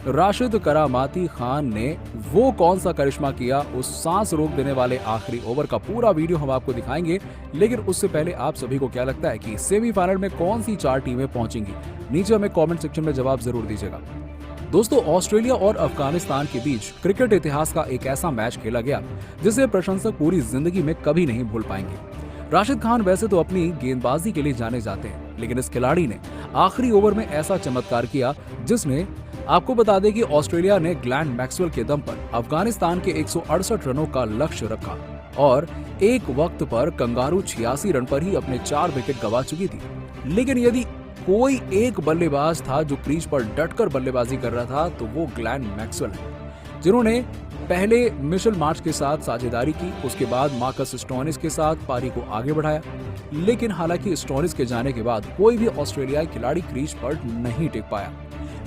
राशिद करामाती खान ने वो कौन सा करिश्मा किया, उस सांस रोक देने वाले आखिरी ओवर का पूरा वीडियो हम आपको दिखाएंगे। लेकिन उससे पहले आप सभी को क्या लगता है कि सेमीफाइनल में कौन सी 4 टीमें पहुंचेंगी? नीचे हमें कमेंट सेक्शन में जवाब जरूर दीजिएगा। दोस्तों, ऑस्ट्रेलिया और अफगानिस्तान के बीच क्रिकेट इतिहास का एक ऐसा मैच खेला गया जिसे प्रशंसक पूरी जिंदगी में कभी नहीं भूल पाएंगे। राशिद खान वैसे तो अपनी गेंदबाजी के लिए जाने जाते हैं, लेकिन इस खिलाड़ी ने आखिरी ओवर में ऐसा चमत्कार किया जिसने, आपको बता दें कि ऑस्ट्रेलिया ने ग्लेन मैक्सवेल के दम पर अफगानिस्तान के 168 रनों का लक्ष्य रखा और एक वक्त पर कंगारू 86 रन पर ही अपने 4 विकेट गंवा चुकी थी। लेकिन यदि कोई एक बल्लेबाज था जो क्रीज पर डटकर बल्लेबाजी कर रहा था तो वो ग्लेन मैक्सवेल है, जिन्होंने पहले मिशेल मार्श के साथ साझेदारी की, उसके बाद मार्कस स्टोनिस के साथ पारी को आगे बढ़ाया। लेकिन हालांकि स्टोनिस के जाने के बाद कोई भी ऑस्ट्रेलियाई खिलाड़ी क्रीज पर नहीं टिक पाया,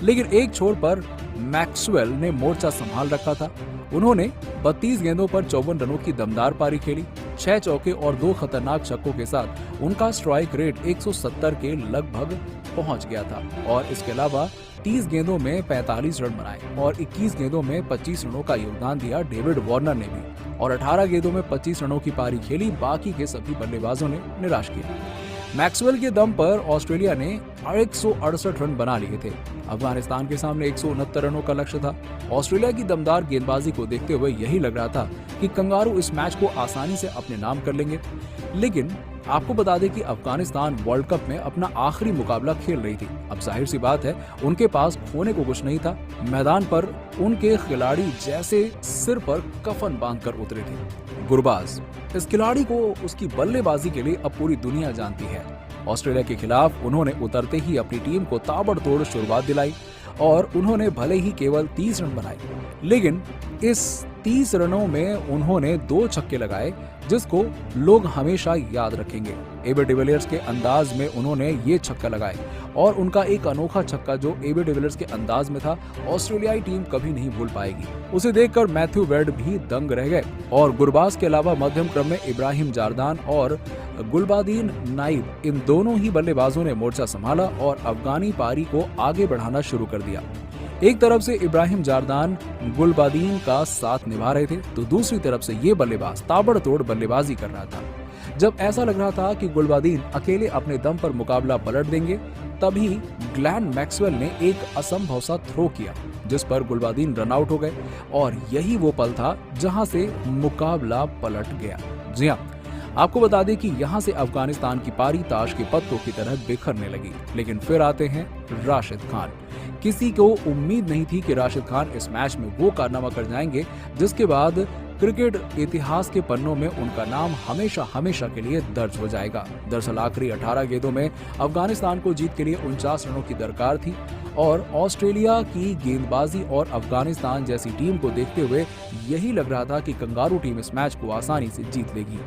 लेकिन एक छोर पर मैक्सवेल ने मोर्चा संभाल रखा था। उन्होंने 32 गेंदों पर 54 रनों की दमदार पारी खेली। 6 चौके और 2 खतरनाक छक्कों के साथ उनका स्ट्राइक रेट 170 के लगभग पहुंच गया था और इसके अलावा 30 गेंदों में 45 रन बनाए और 21 गेंदों में 25 रनों का योगदान दिया डेविड वार्नर ने भी, और 18 गेंदों में 25 रनों की पारी खेली। बाकी के सभी बल्लेबाजों ने निराश किया। मैक्सवेल के दम पर ऑस्ट्रेलिया ने 168 रन बना लिए थे। अफगानिस्तान के सामने 169 रनों का लक्ष्य था। ऑस्ट्रेलिया की दमदार गेंदबाजी को देखते हुए यही लग रहा था कि कंगारू इस मैच को आसानी से अपने नाम कर लेंगे। लेकिन आपको बता दें कि अफगानिस्तान वर्ल्ड कप में अपना आखिरी मुकाबला खेल रही थी। अब जाहिर सी बात है, उनके पास खोने को कुछ नहीं था। मैदान पर उनके खिलाड़ी जैसे सिर पर कफन बांधकर उतरे थे। गुरबाज, इस खिलाड़ी को उसकी बल्लेबाजी के लिए अब पूरी दुनिया जानती है। ऑस्ट्रेलिया के खिलाफ उन्होंने उतरते ही अपनी टीम को ताबड़तोड़ शुरुआत दिलाई और उन्होंने भले ही केवल 30 रन बनाए, लेकिन इस 30 रनों में उन्होंने 2 छक्के लगाए जिसको लोग हमेशा याद रखेंगे। एबी डिविलियर्स के अंदाज में उन्होंने ये छक्का लगाए और उनका एक अनोखा छक्का जो एबी डिविलियर्स के अंदाज में था, ऑस्ट्रेलियाई टीम कभी नहीं भूल पाएगी। उसे देखकर मैथ्यू वेड भी दंग रह गए और गुरबाज के अलावा मध्यम क्रम में इब्राहिम जारदान और गुलबादीन नाइब, इन दोनों ही बल्लेबाजों ने मोर्चा संभाला और अफगानी पारी को आगे बढ़ाना शुरू कर दिया। एक तरफ से इब्राहिम जारदान गुलबादीन का साथ निभा रहे थे तो दूसरी तरफ से ये बल्लेबाज ताबड़तोड़ बल्लेबाजी कर रहा था। जब ऐसा लग रहा था कि गुलबादीन अकेले अपने दम पर मुकाबला पलट देंगे, तभी ग्लेन मैक्सवेल ने एक असंभव सा थ्रो किया जिस पर गुलबादीन रन आउट हो गए और यही वो पल था जहां से मुकाबला पलट गया। जी हां, आपको बता दें कि यहाँ से अफगानिस्तान की पारी ताश के पत्तों की तरह बिखरने लगी। लेकिन फिर आते हैं राशिद खान। किसी को उम्मीद नहीं थी कि राशिद खान इस मैच में वो कारनामा कर जाएंगे जिसके बाद क्रिकेट इतिहास के पन्नों में उनका नाम हमेशा हमेशा के लिए दर्ज हो जाएगा। दरअसल आखिरी 18 गेंदों में अफगानिस्तान को जीत के लिए 49 रनों की दरकार थी और ऑस्ट्रेलिया की गेंदबाजी और अफगानिस्तान जैसी टीम को देखते हुए यही लग रहा था कि कंगारू टीम इस मैच को आसानी से जीत लेगी।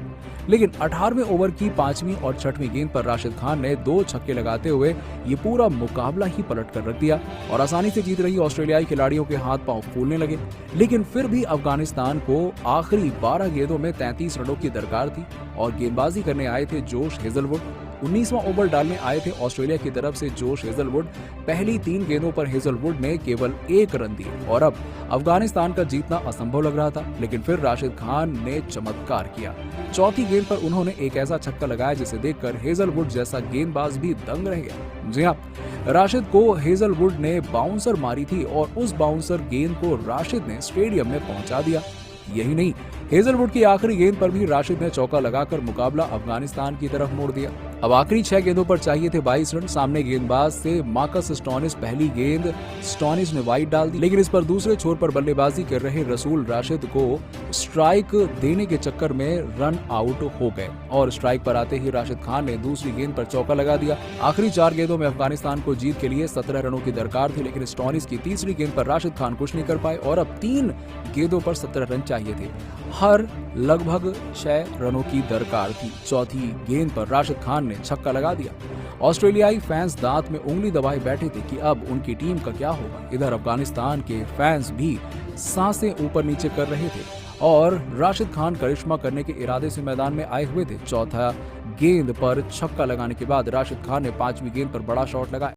लेकिन 18वें ओवर की 5वीं और 6वीं गेंद पर राशिद खान ने 2 छक्के लगाते हुए ये पूरा मुकाबला ही पलट कर रख दिया और आसानी से जीत रही ऑस्ट्रेलियाई खिलाड़ियों के हाथ पांव फूलने लगे। लेकिन फिर भी अफगानिस्तान को आखिरी 12 गेंदों में 33 रनों की दरकार थी और गेंदबाजी करने आए थे जोश हेजलवुड। 19वां ओवर डालने आए थे ऑस्ट्रेलिया की तरफ से जोश हेजलवुड। पहली 3 गेंदों पर हेजलवुड ने केवल 1 रन दिए और अब अफगानिस्तान का जीतना असंभव लग रहा था। लेकिन फिर राशिद खान ने चमत्कार किया। चौथी गेंद पर उन्होंने एक ऐसा छक्का लगाया जिसे देखकर हेजलवुड जैसा गेंदबाज भी दंग रह गया। जी हाँ, राशिद को हेजलवुड ने बाउंसर मारी थी और उस बाउंसर गेंद को राशिद ने स्टेडियम में पहुंचा दिया। यही नहीं, हेजलवुड की आखिरी गेंद पर भी राशिद ने चौका लगाकर मुकाबला अफगानिस्तान की तरफ मोड़ दिया। अब आखिरी 6 गेंदों पर चाहिए थे 22 रन। सामने गेंदबाज से मार्कस स्टोनिस, पहली गेंद स्टोनिस ने वाइड डाल दी, लेकिन इस पर दूसरे छोर पर बल्लेबाजी कर रहे रसूल राशिद को स्ट्राइक देने के चक्कर में रन आउट हो गए और स्ट्राइक पर आते ही राशिद खान ने दूसरी गेंद पर चौका लगा दिया। आखिरी 4 गेंदों में अफगानिस्तान को जीत के लिए 17 रनों की दरकार थी, लेकिन स्टोनिस की तीसरी गेंद पर राशिद खान कुछ नहीं कर पाए और अब 3 गेंदों पर 17 रन चाहिए थे। हर लगभग 6 रनों की दरकार थी। चौथी गेंद पर राशिद खान ने छक्का लगा दिया। ऑस्ट्रेलियाई फैंस दांत में उंगली दबाए बैठे थे कि अब उनकी टीम का क्या होगा। इधर अफगानिस्तान के फैंस भी सांसें ऊपर नीचे कर रहे थे और राशिद खान करिश्मा करने के इरादे से मैदान में आए हुए थे। चौथा गेंद पर छक्का लगाने के बाद राशिद खान ने 5वीं गेंद पर बड़ा शॉट लगाया।